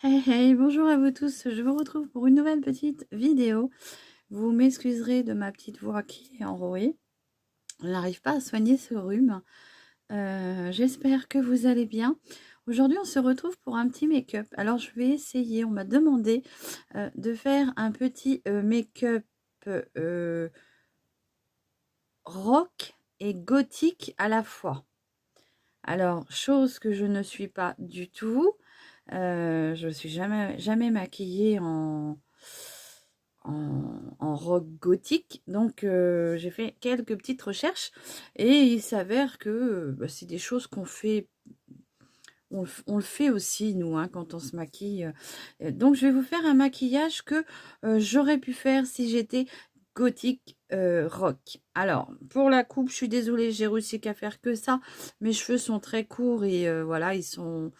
Hey hey, bonjour à vous tous, je vous retrouve pour une nouvelle petite vidéo. Vous m'excuserez de ma petite voix qui est enrouée. Je n'arrive pas à soigner ce rhume. J'espère que vous allez bien. Aujourd'hui, on se retrouve pour un petit make-up. Alors, je vais essayer, on m'a demandé de faire un petit make-up rock et gothique à la fois. Alors, chose que je ne suis pas du tout. Je ne suis jamais maquillée en rock gothique. Donc, j'ai fait quelques petites recherches et il s'avère que c'est des choses qu'on fait. On le fait aussi, nous, hein, quand on se maquille. Donc, je vais vous faire un maquillage que j'aurais pu faire si j'étais gothique rock. Alors, pour la coupe, je suis désolée, j'ai réussi qu'à faire que ça. Mes cheveux sont très courts et voilà, ils sont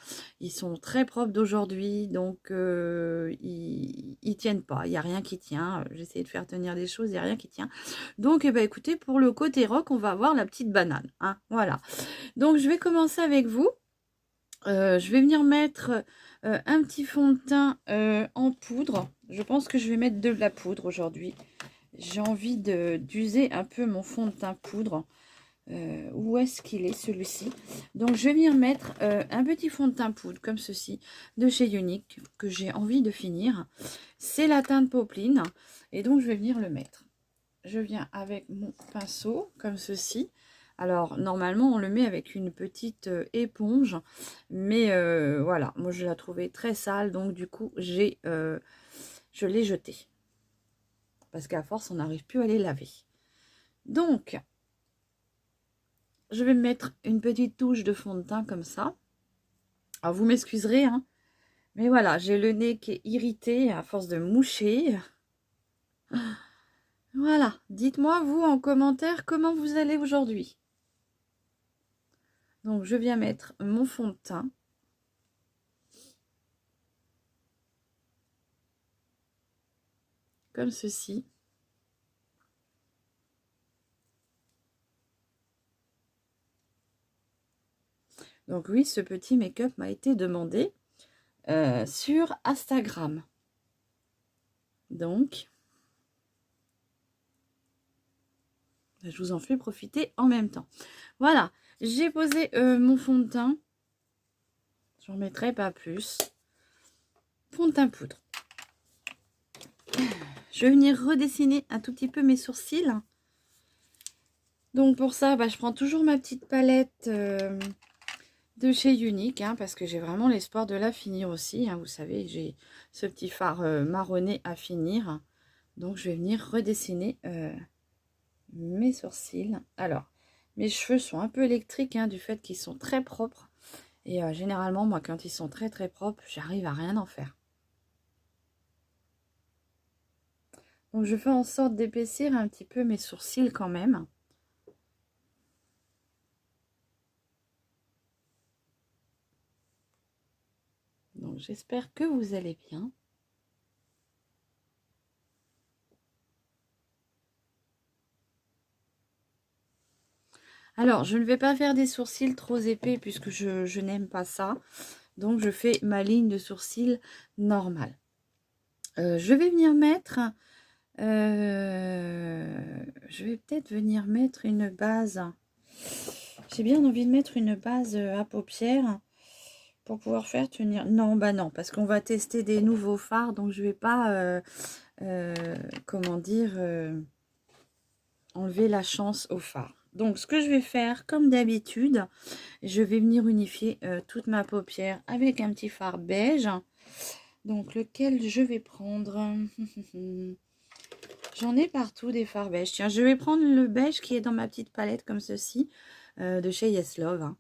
très propres d'aujourd'hui. Donc, ils tiennent pas. Il n'y a rien qui tient. J'essaie de faire tenir des choses, il n'y a rien qui tient. Donc, eh ben, écoutez, pour le côté rock, on va avoir la petite banane. Hein, voilà. Donc, je vais commencer avec vous. Je vais venir mettre un petit fond de teint en poudre. Je pense que je vais mettre de la poudre aujourd'hui. J'ai envie d'user un peu mon fond de teint poudre. Où est-ce qu'il est celui-ci? Donc je vais venir mettre un petit fond de teint poudre comme ceci de chez Unique que j'ai envie de finir. C'est la teinte Popeline et donc je vais venir le mettre. Je viens avec mon pinceau comme ceci. Alors, normalement, on le met avec une petite éponge. Mais voilà, moi, je la trouvais très sale. Donc, du coup, je l'ai jetée. Parce qu'à force, on n'arrive plus à les laver. Donc, je vais mettre une petite touche de fond de teint comme ça. Alors, vous m'excuserez, hein. Mais voilà, j'ai le nez qui est irrité à force de moucher. Voilà, dites-moi, vous, en commentaire, comment vous allez aujourd'hui. Donc, je viens mettre mon fond de teint. Comme ceci. Donc oui, ce petit make-up m'a été demandé sur Instagram. Donc, je vous en fais profiter en même temps. Voilà, j'ai posé mon fond de teint. Je n'en mettrai pas plus. Fond de teint poudre. Je vais venir redessiner un tout petit peu mes sourcils. Donc pour ça, je prends toujours ma petite palette de chez Unique, hein, parce que j'ai vraiment l'espoir de la finir aussi. Hein, vous savez, j'ai ce petit fard marronné à finir. Donc je vais venir redessiner mes sourcils. Alors, mes cheveux sont un peu électriques hein, du fait qu'ils sont très propres. Et généralement, moi, quand ils sont très très propres, j'arrive à rien en faire. Donc je fais en sorte d'épaissir un petit peu mes sourcils quand même. Donc j'espère que vous allez bien. Alors, je ne vais pas faire des sourcils trop épais puisque je n'aime pas ça. Donc, je fais ma ligne de sourcils normale. Je vais venir mettre... je vais peut-être venir mettre une base. J'ai bien envie de mettre une base à paupières pour pouvoir faire tenir... Non, non, parce qu'on va tester des nouveaux fards. Donc, je vais pas... comment dire... enlever la chance au fard. Donc, ce que je vais faire, comme d'habitude, je vais venir unifier toute ma paupière avec un petit fard beige. Donc, lequel je vais prendre J'en ai partout des fards beige. Tiens, je vais prendre le beige qui est dans ma petite palette comme ceci, de chez Yes Love. Hein.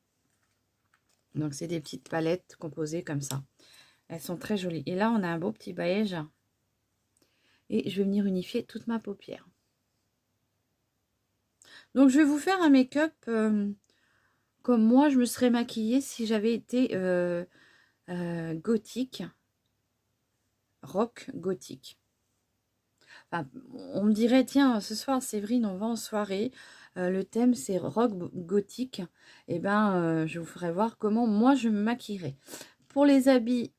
Donc, c'est des petites palettes composées comme ça. Elles sont très jolies. Et là, on a un beau petit beige. Et je vais venir unifier toute ma paupière. Donc, je vais vous faire un make-up comme moi, je me serais maquillée si j'avais été gothique, rock gothique. Enfin, on me dirait, tiens, ce soir, Séverine, on va en soirée. Le thème, c'est rock gothique. Et ben, je vous ferai voir comment moi, je me maquillerai. Pour les habits,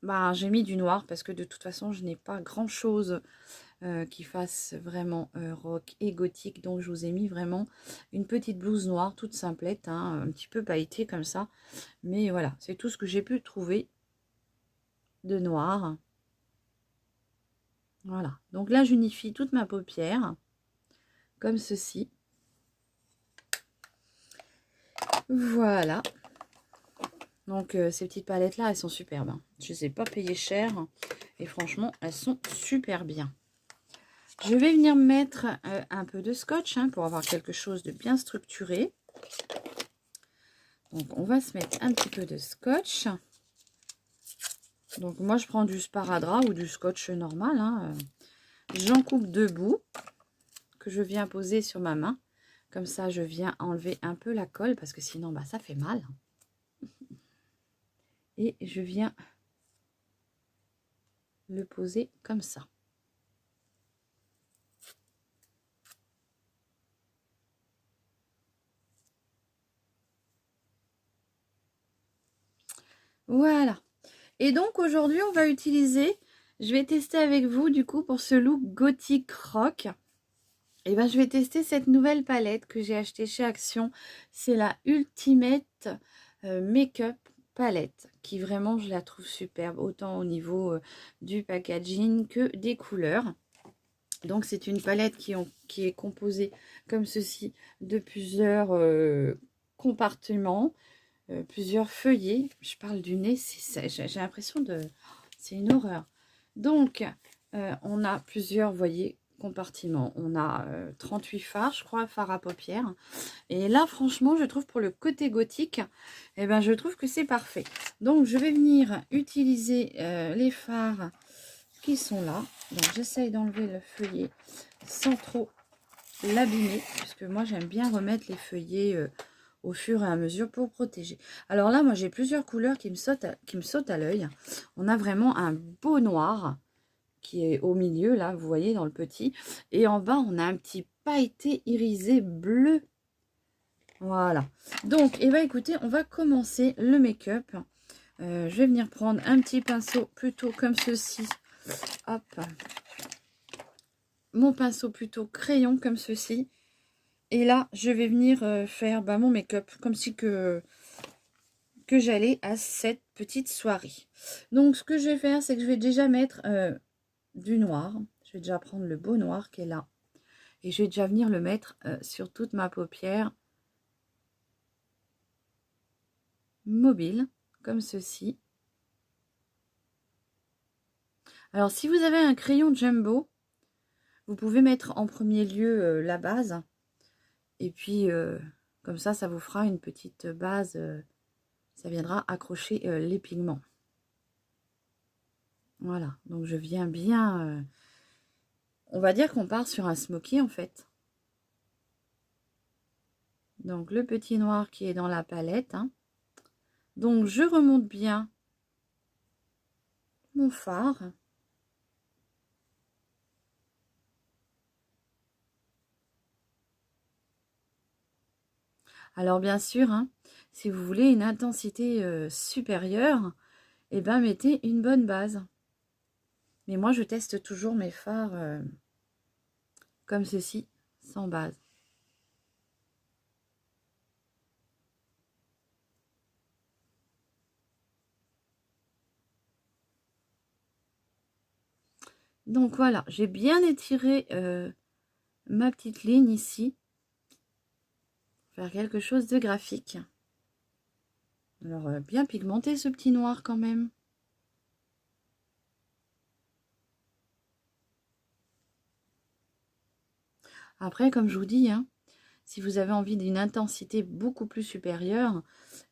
bah, j'ai mis du noir parce que de toute façon, je n'ai pas grand-chose qui fasse vraiment rock et gothique. Donc, je vous ai mis vraiment une petite blouse noire, toute simplette, hein, un petit peu pailletée comme ça. Mais voilà, c'est tout ce que j'ai pu trouver de noir. Voilà. Donc là, j'unifie toute ma paupière, comme ceci. Voilà. Donc, ces petites palettes-là, elles sont superbes, hein. Je ne les ai pas payées cher. Et franchement, elles sont super bien. Je vais venir mettre un peu de scotch, hein, pour avoir quelque chose de bien structuré. Donc, on va se mettre un petit peu de scotch. Donc, moi, je prends du sparadrap ou du scotch normal, hein. J'en coupe 2 bouts que je viens poser sur ma main. Comme ça, je viens enlever un peu la colle parce que sinon, bah, ça fait mal. Et je viens le poser comme ça. Voilà. Et donc aujourd'hui, on va utiliser, je vais tester avec vous du coup pour ce look gothique rock. Et ben je vais tester cette nouvelle palette que j'ai achetée chez Action. C'est la Ultimate Makeup Palette qui vraiment je la trouve superbe, autant au niveau du packaging que des couleurs. Donc c'est une palette qui est composée comme ceci de plusieurs compartiments. Plusieurs feuillets. Je parle du nez, j'ai l'impression de... C'est une horreur. Donc, on a plusieurs, vous voyez, compartiments. On a 38 fards, je crois, fards à paupières. Et là, franchement, je trouve pour le côté gothique, eh ben, je trouve que c'est parfait. Donc, je vais venir utiliser les fards qui sont là. Donc, j'essaye d'enlever le feuillet sans trop l'abîmer, puisque moi, j'aime bien remettre les feuillets... au fur et à mesure pour protéger. Alors là, moi, j'ai plusieurs couleurs qui me sautent à l'œil. On a vraiment un beau noir qui est au milieu, là, vous voyez, dans le petit. Et en bas, on a un petit pailleté irisé bleu. Voilà. Donc, eh ben, écoutez, on va commencer le make-up. Je vais venir prendre un petit pinceau plutôt comme ceci. Hop. Mon pinceau plutôt crayon comme ceci. Et là, je vais venir faire mon make-up comme si que j'allais à cette petite soirée. Donc, ce que je vais faire, c'est que je vais déjà mettre du noir. Je vais déjà prendre le beau noir qui est là. Et je vais déjà venir le mettre sur toute ma paupière mobile, comme ceci. Alors, si vous avez un crayon Jumbo, vous pouvez mettre en premier lieu la base. Et puis, comme ça vous fera une petite base. Ça viendra accrocher les pigments. Voilà, donc je viens bien... on va dire qu'on part sur un smoky en fait. Donc le petit noir qui est dans la palette. Hein. Donc je remonte bien mon fard. Alors bien sûr, hein, si vous voulez une intensité supérieure, eh ben mettez une bonne base. Mais moi je teste toujours mes fards comme ceci, sans base. Donc voilà, j'ai bien étiré ma petite ligne ici. Faire quelque chose de graphique. Alors, bien pigmenté ce petit noir quand même. Après, comme je vous dis, hein, si vous avez envie d'une intensité beaucoup plus supérieure,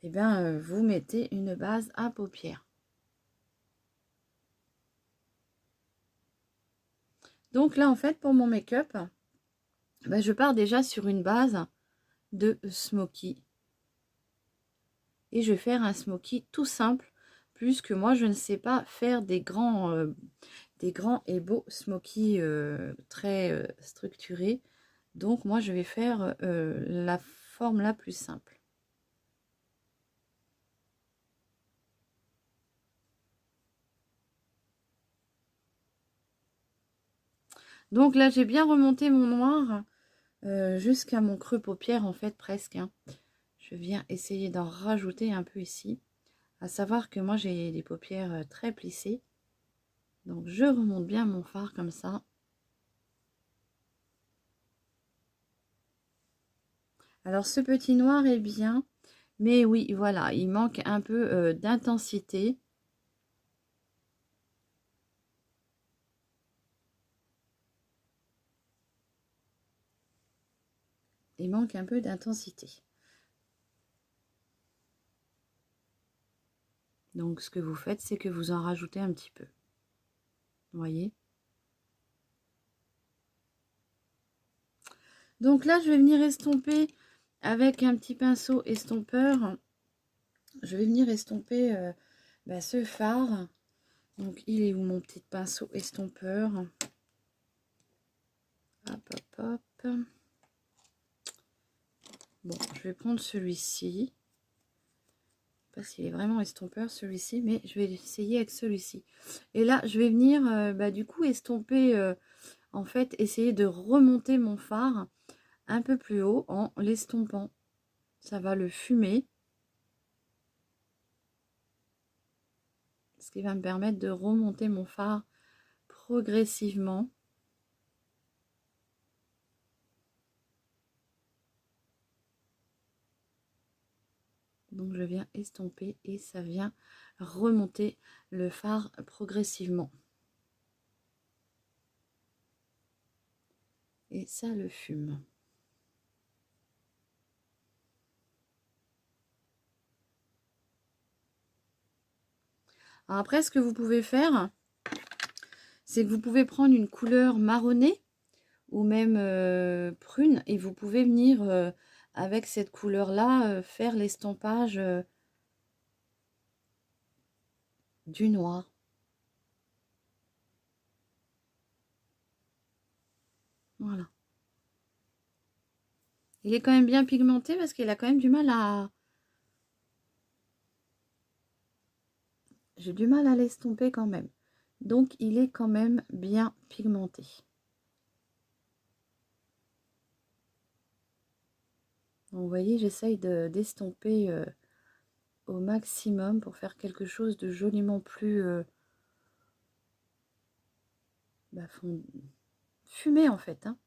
eh bien, vous mettez une base à paupières. Donc là, en fait, pour mon make-up, je pars déjà sur une base de smoky. Et je vais faire un smoky tout simple, puisque moi, je ne sais pas faire des grands et beaux smoky très structurés. Donc, moi, je vais faire la forme la plus simple. Donc là, j'ai bien remonté mon noir jusqu'à mon creux paupière, en fait, presque. Hein. Je viens essayer d'en rajouter un peu ici. À savoir que moi, j'ai les paupières très plissées. Donc, je remonte bien mon fard comme ça. Alors, ce petit noir est bien. Mais oui, voilà, il manque un peu d'intensité. Il manque un peu d'intensité. Donc, ce que vous faites, c'est que vous en rajoutez un petit peu. Vous voyez? Donc là, je vais venir estomper avec un petit pinceau estompeur. Je vais venir estomper ce fard. Donc, il est où mon petit pinceau estompeur? Hop, hop, hop. Bon, je vais prendre celui-ci. Je ne sais pas s'il est vraiment estompeur celui-ci, mais je vais essayer avec celui-ci. Et là, je vais venir du coup estomper, en fait, essayer de remonter mon fard un peu plus haut en l'estompant. Ça va le fumer. Ce qui va me permettre de remonter mon fard progressivement. Donc je viens estomper et ça vient remonter le fard progressivement. Et ça le fume. Alors après, ce que vous pouvez faire, c'est que vous pouvez prendre une couleur marronnée ou même prune et vous pouvez venir avec cette couleur-là faire l'estompage du noir. Voilà. Il est quand même bien pigmenté parce qu'il a quand même du mal à... J'ai du mal à l'estomper quand même. Donc, il est quand même bien pigmenté. Donc, vous voyez, j'essaye d'estomper au maximum pour faire quelque chose de joliment plus fumé en fait. Hein.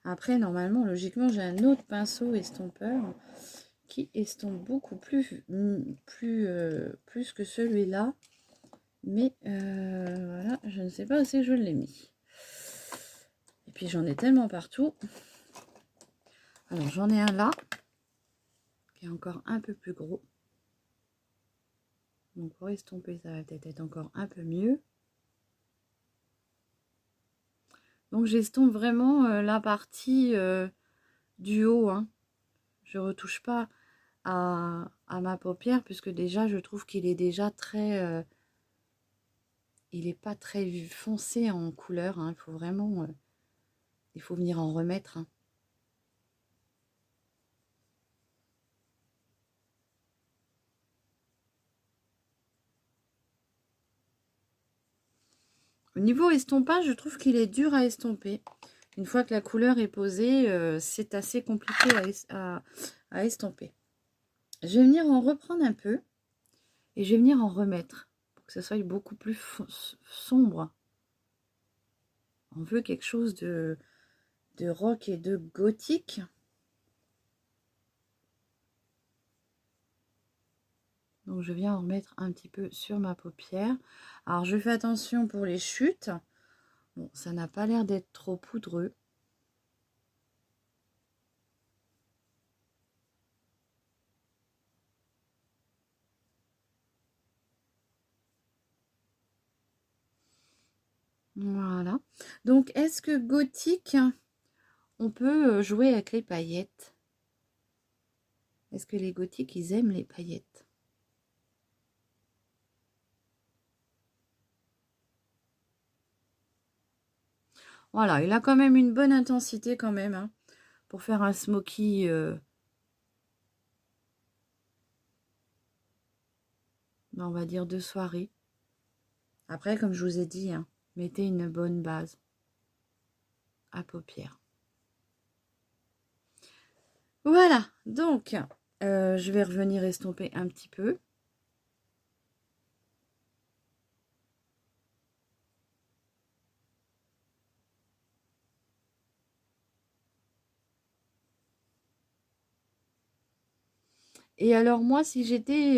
Après, normalement, logiquement, j'ai un autre pinceau estompeur qui estompe beaucoup plus que celui-là. Mais voilà, je ne sais pas où c'est que je l'ai mis. Et puis, j'en ai tellement partout. Alors, j'en ai un là, qui est encore un peu plus gros. Donc, pour estomper, ça va peut-être être encore un peu mieux. Donc, j'estompe vraiment la partie du haut. Hein. Je ne retouche pas à ma paupière, puisque déjà, je trouve qu'il est déjà très... il n'est pas très foncé en couleur. Hein. Il faut vraiment... il faut venir en remettre. Hein. Au niveau estompage, je trouve qu'il est dur à estomper. Une fois que la couleur est posée, c'est assez compliqué à estomper. Je vais venir en reprendre un peu et je vais venir en remettre pour que ça soit beaucoup plus sombre. On veut quelque chose de rock et de gothique. Donc je viens en remettre un petit peu sur ma paupière. Alors je fais attention pour les chutes. Bon, ça n'a pas l'air d'être trop poudreux. Voilà. Donc, est-ce que gothique, on peut jouer avec les paillettes? Est-ce que les gothiques, ils aiment les paillettes? Voilà, il a quand même une bonne intensité quand même, hein, pour faire un smoky on va dire de soirée. Après, comme je vous ai dit, hein, mettez une bonne base à paupières. Voilà, donc je vais revenir estomper un petit peu. Et alors moi, si j'étais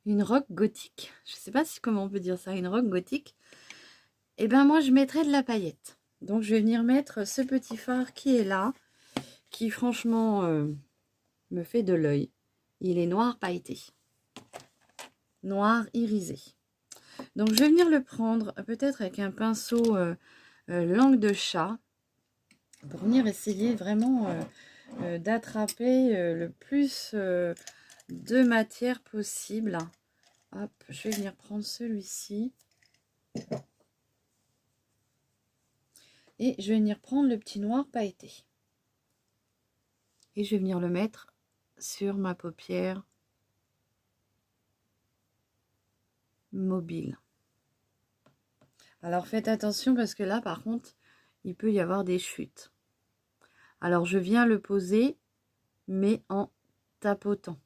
une rock gothique, je sais pas si comment on peut dire ça, une rock gothique, et ben moi je mettrais de la paillette. Donc je vais venir mettre ce petit fard qui est là, qui franchement me fait de l'œil. Il est noir pailleté, noir irisé. Donc je vais venir le prendre peut-être avec un pinceau langue de chat pour venir essayer vraiment d'attraper le plus de matière possible. Hop, je vais venir prendre celui-ci. Et je vais venir prendre le petit noir pailleté. Et je vais venir le mettre sur ma paupière mobile. Alors faites attention parce que là par contre, il peut y avoir des chutes. Alors je viens le poser, mais en tapotant.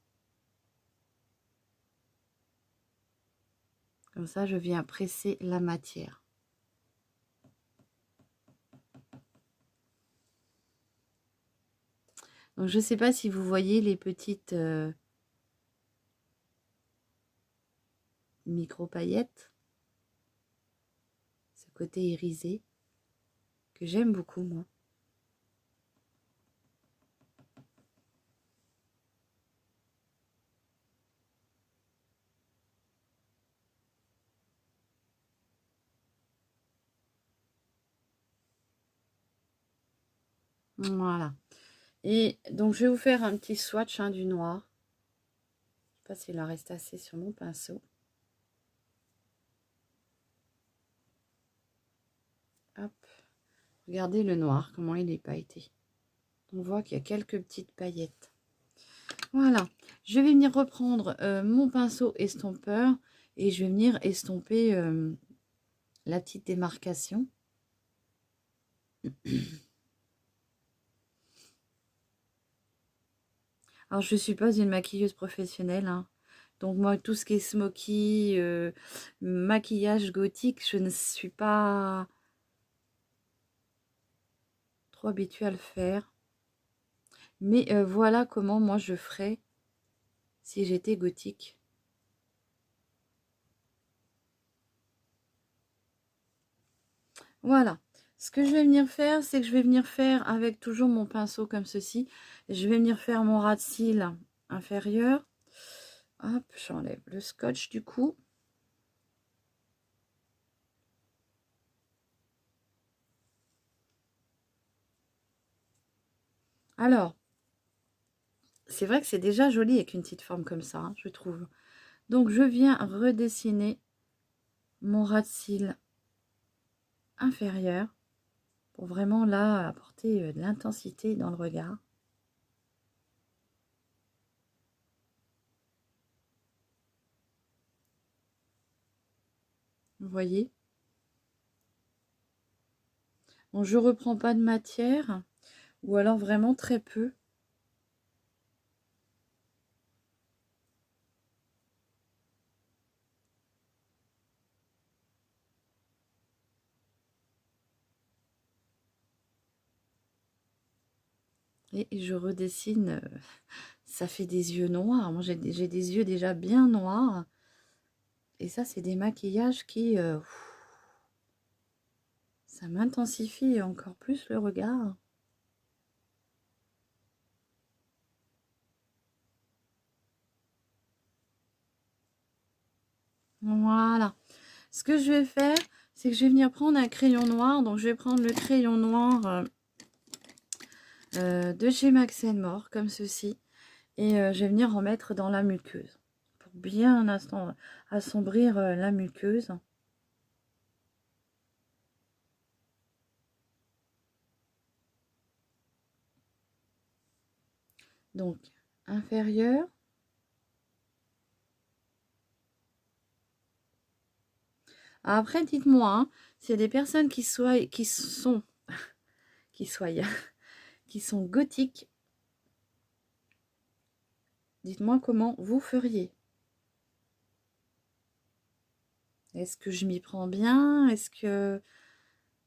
Comme ça, je viens presser la matière. Donc je ne sais pas si vous voyez les petites micro-paillettes. Ce côté irisé que j'aime beaucoup moi. Voilà. Et donc, je vais vous faire un petit swatch du noir. Je ne sais pas s'il en reste assez sur mon pinceau. Hop. Regardez le noir, comment il est pailleté. On voit qu'il y a quelques petites paillettes. Voilà. Je vais venir reprendre mon pinceau estompeur et je vais venir estomper la petite démarcation. Alors, je ne suis pas une maquilleuse professionnelle, hein. Donc, moi, tout ce qui est smoky, maquillage gothique, je ne suis pas trop habituée à le faire. Mais voilà comment moi je ferais si j'étais gothique. Voilà. Ce que je vais venir faire, c'est que je vais venir faire avec toujours mon pinceau comme ceci. Je vais venir faire mon ras de cils inférieur. Hop, j'enlève le scotch du coup. Alors, c'est vrai que c'est déjà joli avec une petite forme comme ça, hein, je trouve. Donc, je viens redessiner mon ras de cils inférieur pour vraiment là apporter de l'intensité dans le regard. Vous voyez? Bon, je reprends pas de matière, ou alors vraiment très peu. Et je redessine, ça fait des yeux noirs. Moi, j'ai des yeux déjà bien noirs. Et ça, c'est des maquillages qui... ça m'intensifie encore plus le regard. Voilà. Ce que je vais faire, c'est que je vais venir prendre un crayon noir. Donc, je vais prendre le crayon noir de chez Max More, comme ceci. Et je vais venir en mettre dans la muqueuse. Pour bien assombrir la muqueuse. Donc, inférieur. Après, dites-moi, hein, s'il y a des personnes qui sont qui sont gothiques, dites-moi comment vous feriez. Est-ce que je m'y prends bien? Est-ce que...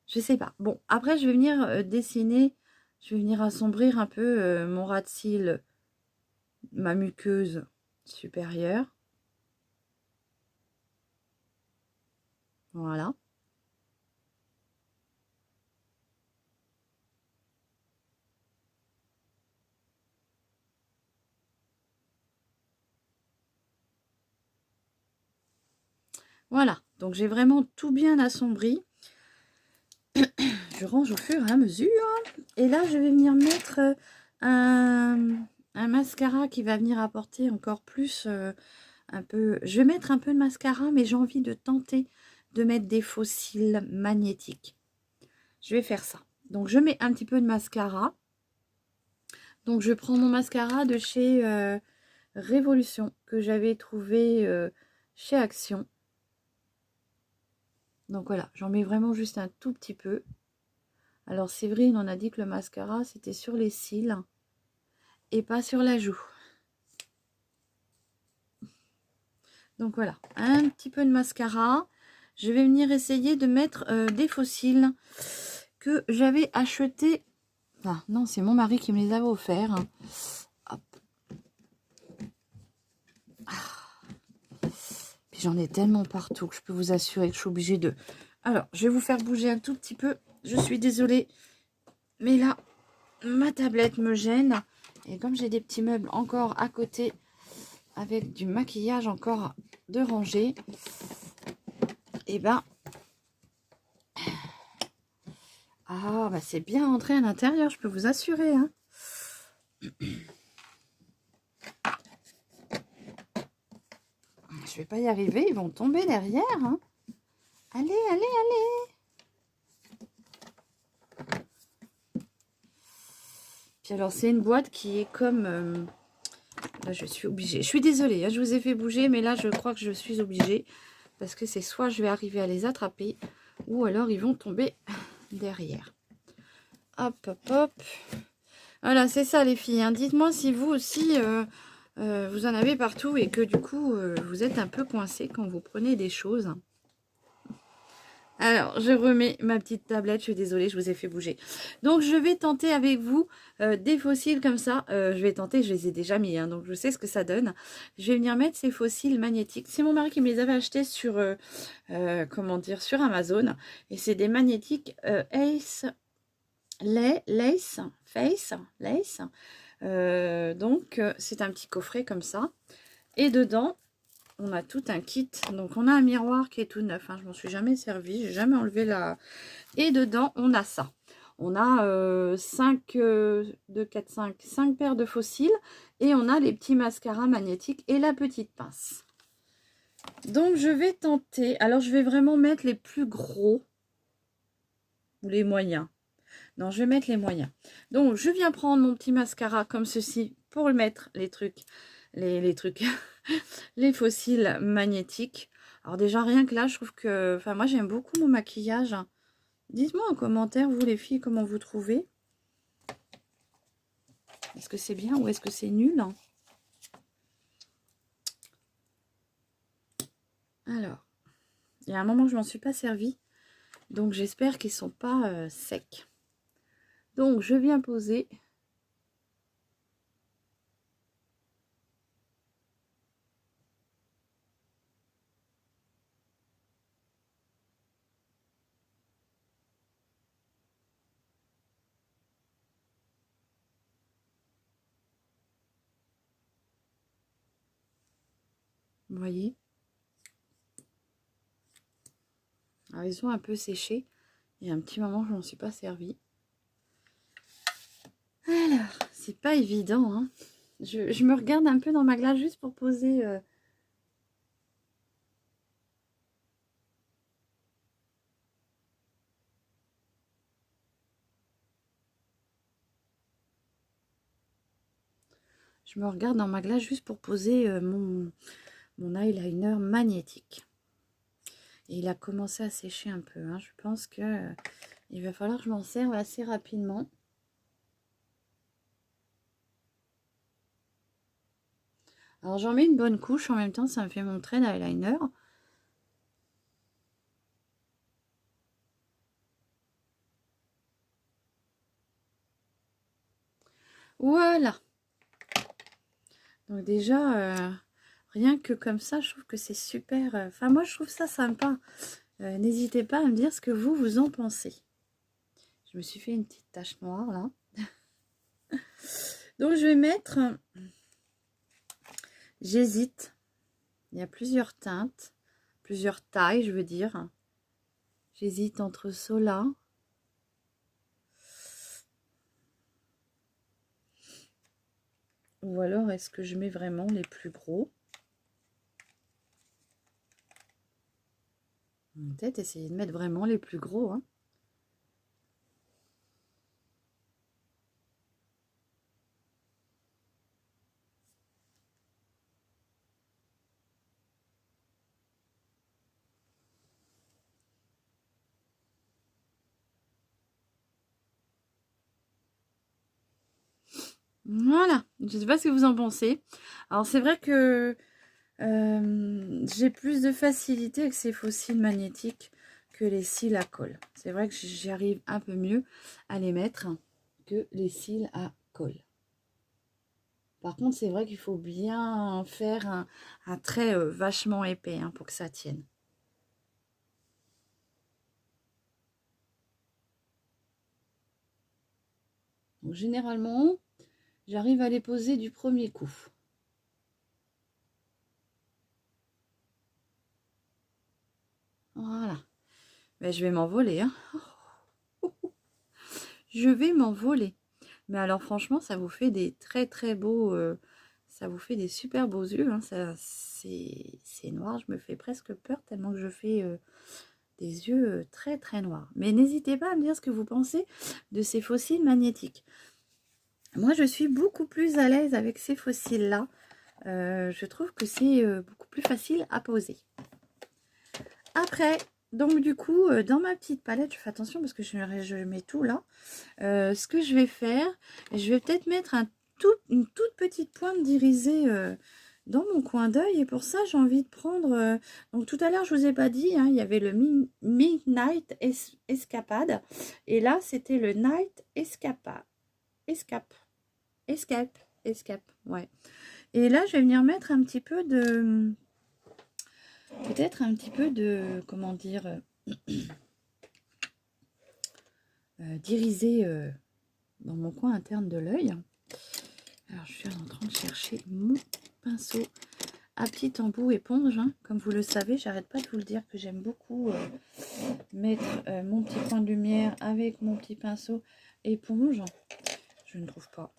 Je sais pas. Bon, après, je vais venir dessiner, je vais venir assombrir un peu mon ras de cils, ma muqueuse supérieure. Voilà. Voilà. Donc, j'ai vraiment tout bien assombri. Je range au fur et à mesure. Et là, je vais venir mettre un mascara qui va venir apporter encore plus un peu... Je vais mettre un peu de mascara, mais j'ai envie de tenter de mettre des faux cils magnétiques. Je vais faire ça. Donc, je mets un petit peu de mascara. Donc, je prends mon mascara de chez Révolution que j'avais trouvé chez Action. Donc, voilà, j'en mets vraiment juste un tout petit peu. Alors, Séverine, on a dit que le mascara, c'était sur les cils et pas sur la joue. Donc, voilà, un petit peu de mascara. Je vais venir essayer de mettre des faux cils que j'avais achetés. Ah, non, c'est mon mari qui me les avait offerts. Hein. Hop. Ah. Puis j'en ai tellement partout que je peux vous assurer que je suis obligée de... Alors, je vais vous faire bouger un tout petit peu. Je suis désolée. Mais là, ma tablette me gêne. Et comme j'ai des petits meubles encore à côté, avec du maquillage encore de ranger, et ben... Ah, bah c'est bien entré à l'intérieur, je peux vous assurer. Hein. Je vais pas y arriver, ils vont tomber derrière. Hein. Allez, allez, allez. Puis alors, c'est une boîte qui est comme... là, je suis obligée. Je suis désolée, hein, je vous ai fait bouger, mais là, je crois que je suis obligée. Parce que c'est soit je vais arriver à les attraper, ou alors ils vont tomber derrière. Hop, hop, hop. Voilà, c'est ça les filles. Hein. Dites-moi si vous aussi, vous en avez partout et que du coup, vous êtes un peu coincé quand vous prenez des choses. Alors, je remets ma petite tablette. Je suis désolée, je vous ai fait bouger. Donc, je vais tenter avec vous des fossiles comme ça. Je vais tenter, je les ai déjà mis, hein, donc je sais ce que ça donne. Je vais venir mettre ces fossiles magnétiques. C'est mon mari qui me les avait achetés sur, comment dire, sur Amazon. Et c'est des magnétiques Ace, Lace, Face, Lace. Donc, c'est un petit coffret comme ça. Et dedans, on a tout un kit. Donc, on a un miroir qui est tout neuf. Hein. Je m'en suis jamais servi. J'ai jamais enlevé la... Et dedans, on a ça. On a 5, 2, 4, 5 paires de fossiles. Et on a les petits mascaras magnétiques et la petite pince. Donc, je vais tenter. Alors, je vais vraiment mettre les plus gros. Ou les moyens. Non, je vais mettre les moyens. Donc, je viens prendre mon petit mascara comme ceci pour le mettre les trucs, les trucs, les fossiles magnétiques. Alors déjà, rien que là, je trouve que... Enfin, moi, j'aime beaucoup mon maquillage. Dites-moi en commentaire, vous les filles, comment vous trouvez. Est-ce que c'est bien ou est-ce que c'est nul? Alors, il y a un moment que je m'en suis pas servi. Donc, j'espère qu'ils sont pas secs. Donc, je viens poser... Vous voyez? Alors, ils ont un peu séché. Il y a un petit moment, je m'en suis pas servi. Alors, c'est pas évident. Hein. Je me regarde un peu dans ma glace juste pour poser... Je me regarde dans ma glace juste pour poser mon eyeliner magnétique. Et il a commencé à sécher un peu. Hein. Je pense que il va falloir que je m'en serve assez rapidement. Alors j'en mets une bonne couche. En même temps, ça me fait mon trait d'eyeliner. Voilà. Donc déjà, rien que comme ça, je trouve que c'est super. Enfin, moi, je trouve ça sympa. N'hésitez pas à me dire ce que vous en pensez. Je me suis fait une petite tache noire, là. Donc, je vais mettre... J'hésite. Il y a plusieurs teintes. Plusieurs tailles, je veux dire. J'hésite entre ceux-là. Ou alors, est-ce que je mets vraiment les plus gros? Peut-être essayer de mettre vraiment les plus gros. Hein. Voilà. Je ne sais pas ce que vous en pensez. Alors, c'est vrai que j'ai plus de facilité avec ces fossiles magnétiques que les cils à colle. C'est vrai que j'y arrive un peu mieux à les mettre que les cils à colle. Par contre, c'est vrai qu'il faut bien faire un trait vachement épais hein, pour que ça tienne. Donc, généralement, j'arrive à les poser du premier coup. Voilà. Mais je vais m'envoler. Hein. Je vais m'envoler. Mais alors franchement, ça vous fait des très très beaux... ça vous fait des super beaux yeux. Hein. C'est noir, je me fais presque peur tellement que je fais des yeux très très noirs. Mais n'hésitez pas à me dire ce que vous pensez de ces fossiles magnétiques. Moi, je suis beaucoup plus à l'aise avec ces fossiles-là. Je trouve que c'est beaucoup plus facile à poser. Après, donc du coup, dans ma petite palette, je fais attention parce que je mets tout là. Ce que je vais faire, je vais peut-être mettre une toute petite pointe d'irisé dans mon coin d'œil. Et pour ça, j'ai envie de prendre... donc tout à l'heure, je vous ai pas dit, hein, il y avait le Midnight Escapade. Et là, c'était le Night Escape. Escape, ouais. Et là, je vais venir mettre un petit peu de... Peut-être un petit peu de... Comment dire d'irisé dans mon coin interne de l'œil. Alors, je suis en train de chercher mon pinceau à petit embout éponge. Hein. Comme vous le savez, j'arrête pas de vous le dire que j'aime beaucoup mettre mon petit point de lumière avec mon petit pinceau éponge. Je ne trouve pas.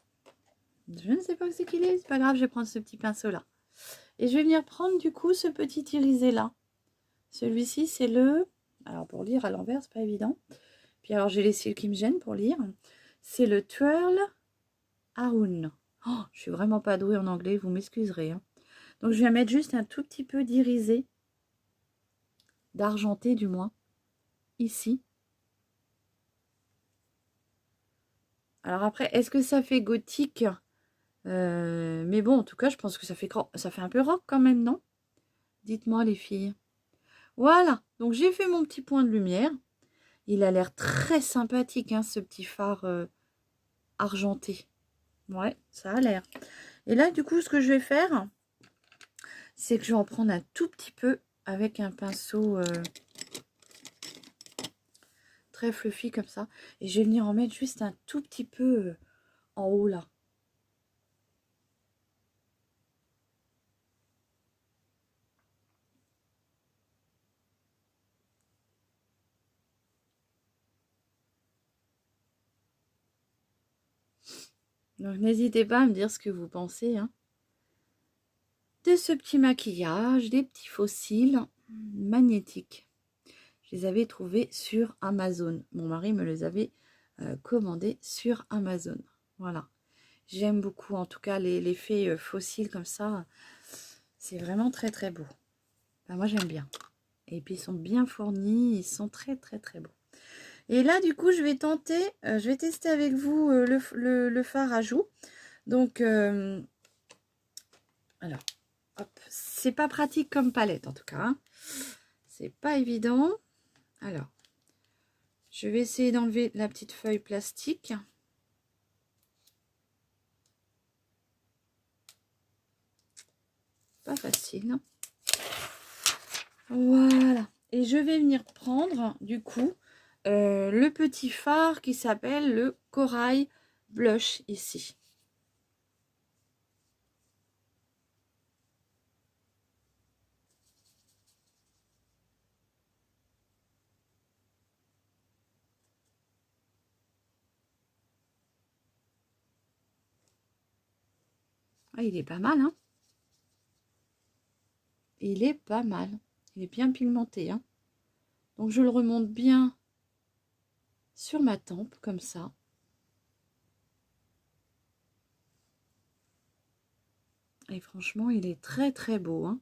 Je ne sais pas où c'est qu'il est. C'est pas grave, je vais prendre ce petit pinceau là. Et je vais venir prendre du coup ce petit irisé là. Celui-ci, c'est le... Alors, pour lire à l'envers, c'est pas évident. Puis alors, j'ai les cils qui me gênent pour lire. C'est le Twirl Aroun. Oh, je suis vraiment pas douée en anglais, vous m'excuserez. Hein. Donc, je vais mettre juste un tout petit peu d'irisé, d'argenté du moins, ici. Alors après, est-ce que ça fait gothique mais bon, en tout cas, je pense que ça fait un peu rock quand même, non? Dites-moi les filles. Voilà, donc j'ai fait mon petit point de lumière. Il a l'air très sympathique, hein, ce petit phare argenté. Ouais, ça a l'air. Et là, du coup, ce que je vais faire, c'est que je vais en prendre un tout petit peu avec un pinceau très fluffy comme ça. Et je vais venir en mettre juste un tout petit peu en haut là. Donc n'hésitez pas à me dire ce que vous pensez hein, de ce petit maquillage, des petits fossiles magnétiques. Je les avais trouvés sur Amazon. Mon mari me les avait commandés sur Amazon. Voilà. J'aime beaucoup, en tout cas, l'effet fossile comme ça. C'est vraiment très très beau. Enfin, moi, j'aime bien. Et puis, ils sont bien fournis. Ils sont très très très beaux. Et là, du coup, je vais tester avec vous le fard à joues. Donc, alors, hop, c'est pas pratique comme palette en tout cas. Hein. C'est pas évident. Alors, je vais essayer d'enlever la petite feuille plastique. Pas facile. Non. Voilà. Et je vais venir prendre, du coup, le petit fard qui s'appelle le Corail Blush ici. Ah, il est pas mal, hein? Il est pas mal. Il est bien pigmenté, hein? Donc, je le remonte bien sur ma tempe, comme ça. Et franchement, il est très très beau, hein?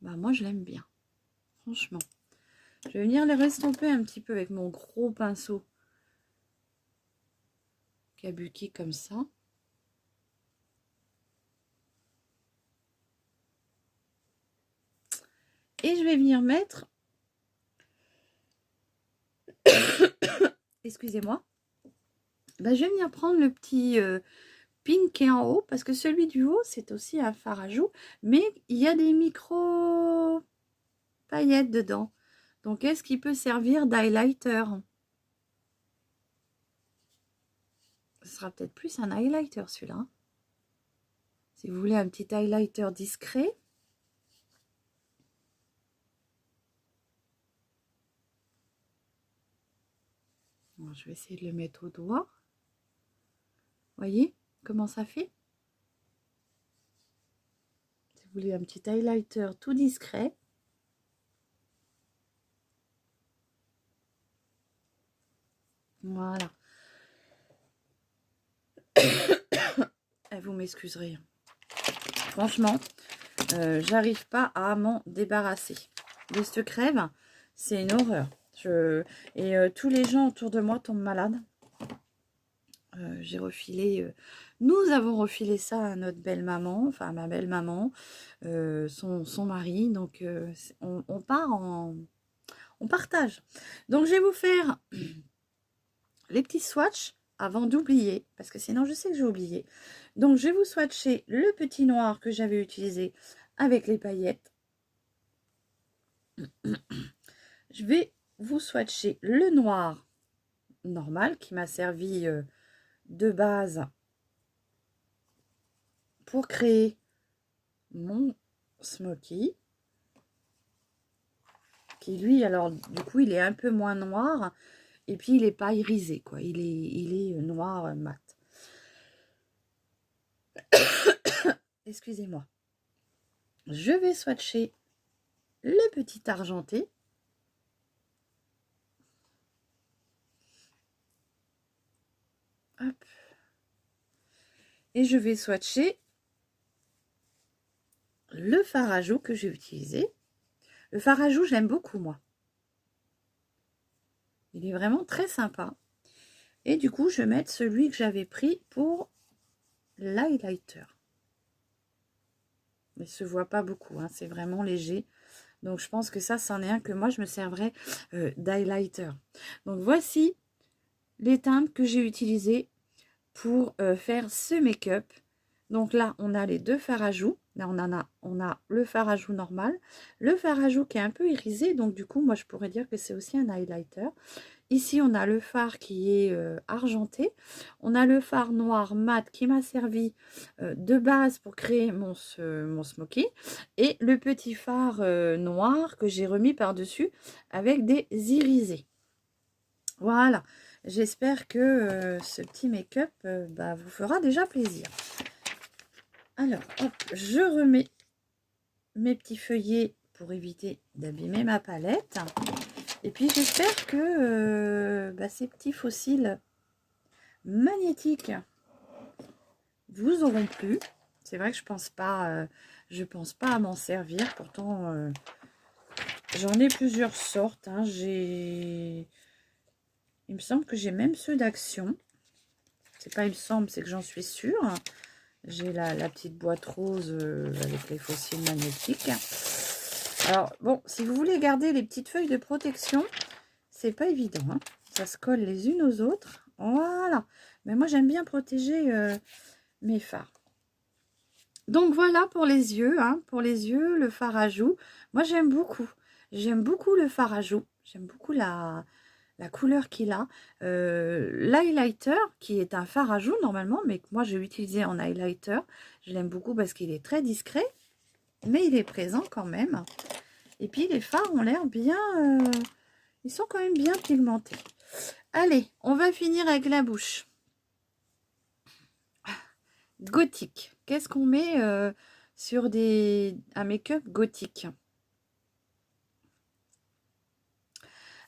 Bah, moi, je l'aime bien. Franchement. Je vais venir les restomper un petit peu avec mon gros pinceau kabuki comme ça. Et je vais venir mettre... Excusez-moi. Bah, je vais venir prendre le petit pink qui est en haut. Parce que celui du haut, c'est aussi un fard à joues. Mais il y a des micro paillettes dedans. Donc, est-ce qu'il peut servir d'highlighter? Ce sera peut-être plus un highlighter celui-là. Si vous voulez un petit highlighter discret. Bon, je vais essayer de le mettre au doigt. Voyez comment ça fait? Si vous voulez un petit highlighter tout discret. Voilà. Et vous m'excuserez. Franchement, j'arrive pas à m'en débarrasser. De cette crève, c'est une horreur. Tous les gens autour de moi tombent malades. J'ai refilé... nous avons refilé ça à notre belle-maman, enfin à ma belle-maman, son mari. Donc, on part en... On partage. Donc, je vais vous faire les petits swatchs avant d'oublier, parce que sinon je sais que j'ai oublié. Donc je vais vous swatcher le petit noir que j'avais utilisé avec les paillettes. Je vais vous swatcher le noir normal qui m'a servi de base pour créer mon smoky. Qui lui, alors du coup, il est un peu moins noir. Et puis, il n'est pas irisé, quoi. Il est noir mat. Excusez-moi. Je vais swatcher le petit argenté. Hop. Et je vais swatcher le fard à joues que j'ai utilisé. Le fard à joues, j'aime beaucoup, moi. Il est vraiment très sympa. Et du coup, je vais mettre celui que j'avais pris pour l'highlighter. Il ne se voit pas beaucoup, hein, c'est vraiment léger. Donc, je pense que ça, c'en est un que moi, je me servirais d'highlighter. Donc, voici les teintes que j'ai utilisées pour faire ce make-up. Donc là, on a les deux fards à joues. Là, on a le fard à joues normal, le fard à joues qui est un peu irisé. Donc, du coup, moi, je pourrais dire que c'est aussi un highlighter. Ici, on a le fard qui est argenté. On a le fard noir mat qui m'a servi de base pour créer mon smoky. Et le petit fard noir que j'ai remis par-dessus avec des irisés. Voilà. J'espère que ce petit make-up vous fera déjà plaisir. Alors, hop, je remets mes petits feuillets pour éviter d'abîmer ma palette. Et puis, j'espère que ces petits fossiles magnétiques vous auront plu. C'est vrai que je pense pas à m'en servir. Pourtant, j'en ai plusieurs sortes. Hein. Il me semble que j'ai même ceux d'Action. C'est pas il me semble, c'est que j'en suis sûre. J'ai la petite boîte rose avec les fossiles magnétiques. Alors, bon, si vous voulez garder les petites feuilles de protection, c'est pas évident. Hein. Ça se colle les unes aux autres. Voilà. Mais moi, j'aime bien protéger mes fards. Donc, voilà pour les yeux. Hein. Pour les yeux, le fard à joues. Moi, j'aime beaucoup. J'aime beaucoup le fard à joues. J'aime beaucoup la couleur qu'il a. L'highlighter, qui est un fard à joues normalement, mais que moi, j'ai utilisé en highlighter. Je l'aime beaucoup parce qu'il est très discret, mais il est présent quand même. Et puis, les fards ont l'air bien... ils sont quand même bien pigmentés. Allez, on va finir avec la bouche. Gothique. Qu'est-ce qu'on met sur un make-up gothique?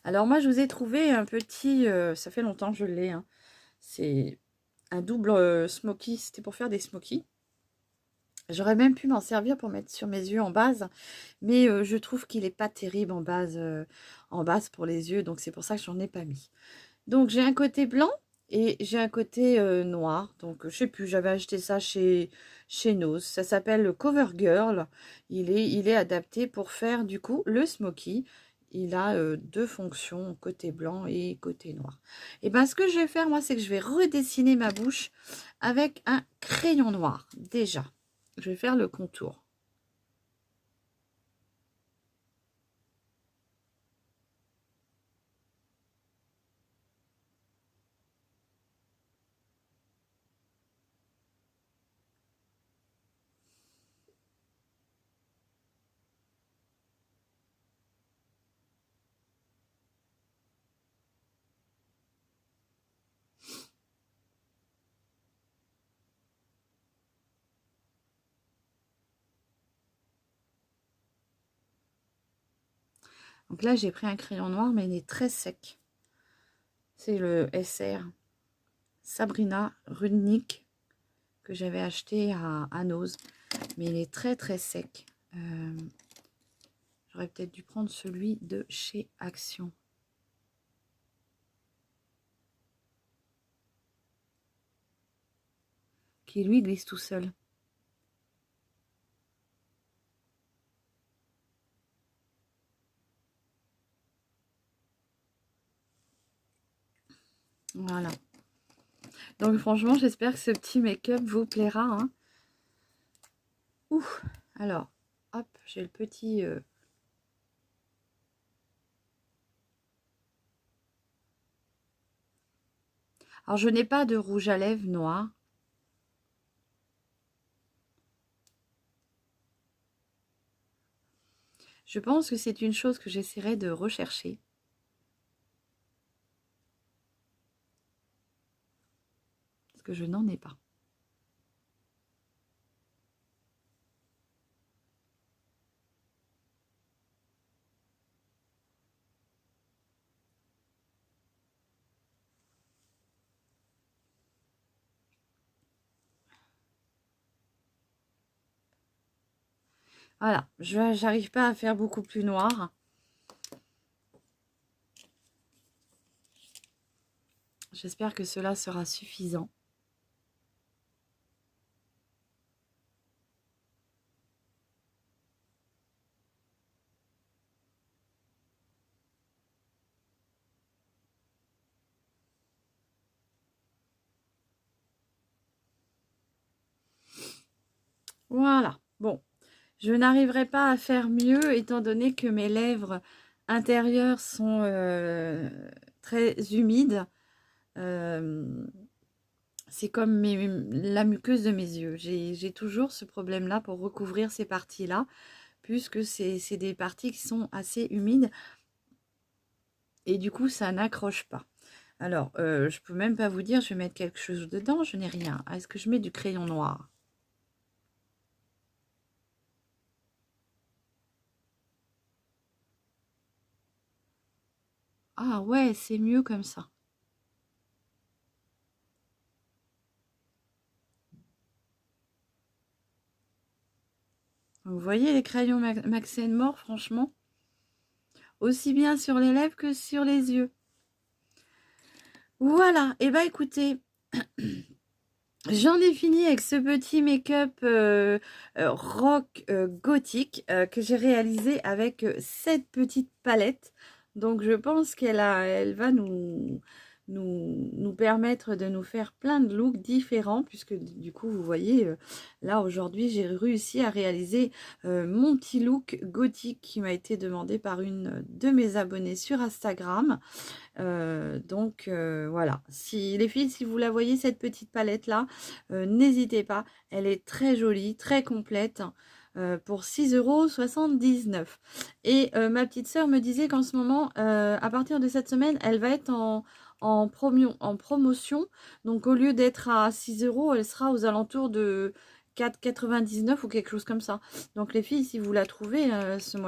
Alors moi, je vous ai trouvé un petit... ça fait longtemps que je l'ai. Hein. C'est un double smoky. C'était pour faire des smokies. J'aurais même pu m'en servir pour mettre sur mes yeux en base. Mais je trouve qu'il n'est pas terrible en base pour les yeux. Donc c'est pour ça que j'en ai pas mis. Donc j'ai un côté blanc. Et j'ai un côté noir. Donc je sais plus, j'avais acheté ça chez Nose. Ça s'appelle le CoverGirl. Il est adapté pour faire du coup le smoky. Il a deux fonctions, côté blanc et côté noir. Et bien ce que je vais faire moi, c'est que je vais redessiner ma bouche avec un crayon noir. Déjà, je vais faire le contour. Donc là, j'ai pris un crayon noir, mais il est très sec. C'est le SR Sabrina Rudnick que j'avais acheté à Nose. Mais il est très très sec. J'aurais peut-être dû prendre celui de chez Action. Qui lui glisse tout seul. Voilà. Donc franchement, j'espère que ce petit make-up vous plaira. Hein. Ouh. Alors, hop, j'ai le petit... Alors, je n'ai pas de rouge à lèvres noir. Je pense que c'est une chose que j'essaierai de rechercher. Parce que je n'en ai pas. Voilà, j'arrive pas à faire beaucoup plus noir. J'espère que cela sera suffisant. Voilà, bon. Je n'arriverai pas à faire mieux étant donné que mes lèvres intérieures sont très humides. C'est comme la muqueuse de mes yeux. J'ai toujours ce problème-là pour recouvrir ces parties-là, puisque c'est des parties qui sont assez humides. Et du coup, ça n'accroche pas. Alors, je peux même pas vous dire, je vais mettre quelque chose dedans, je n'ai rien. Est-ce que je mets du crayon noir? Ah ouais, c'est mieux comme ça. 'Fin, Vous voyez les crayons Max More, franchement, aussi bien sur les lèvres que sur les yeux. Voilà, et bah écoutez, j'en ai fini avec ce petit make-up rock gothique que j'ai réalisé avec cette petite palette. Donc je pense elle va nous permettre de nous faire plein de looks différents, puisque du coup vous voyez là aujourd'hui j'ai réussi à réaliser mon petit look gothique qui m'a été demandé par une de mes abonnées sur Instagram. Voilà, si les filles, si vous la voyez cette petite palette là, n'hésitez pas, elle est très jolie, très complète. Pour 6,79 €. Et ma petite sœur me disait qu'en ce moment, à partir de cette semaine, elle va être en promotion. Donc au lieu d'être à 6 €, elle sera aux alentours de 4,99 € ou quelque chose comme ça. Donc les filles, si vous la trouvez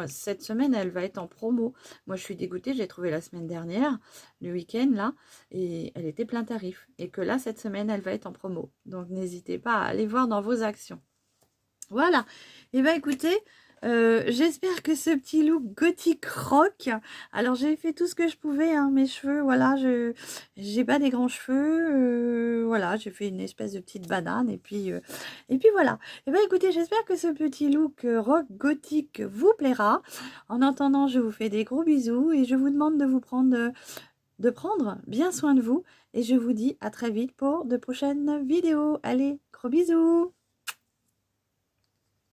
cette semaine, elle va être en promo. Moi, je suis dégoûtée, j'ai trouvé la semaine dernière, le week-end là, et elle était plein tarif. Et que là, cette semaine, elle va être en promo. Donc n'hésitez pas à aller voir dans vos actions. Voilà, et bien écoutez, j'espère que ce petit look gothique rock, alors j'ai fait tout ce que je pouvais, hein, mes cheveux, voilà, j'ai pas des grands cheveux, voilà, j'ai fait une espèce de petite banane, et puis voilà. Et bien écoutez, j'espère que ce petit look rock gothique vous plaira. En attendant, je vous fais des gros bisous, et je vous demande de prendre bien soin de vous, et je vous dis à très vite pour de prochaines vidéos. Allez, gros bisous!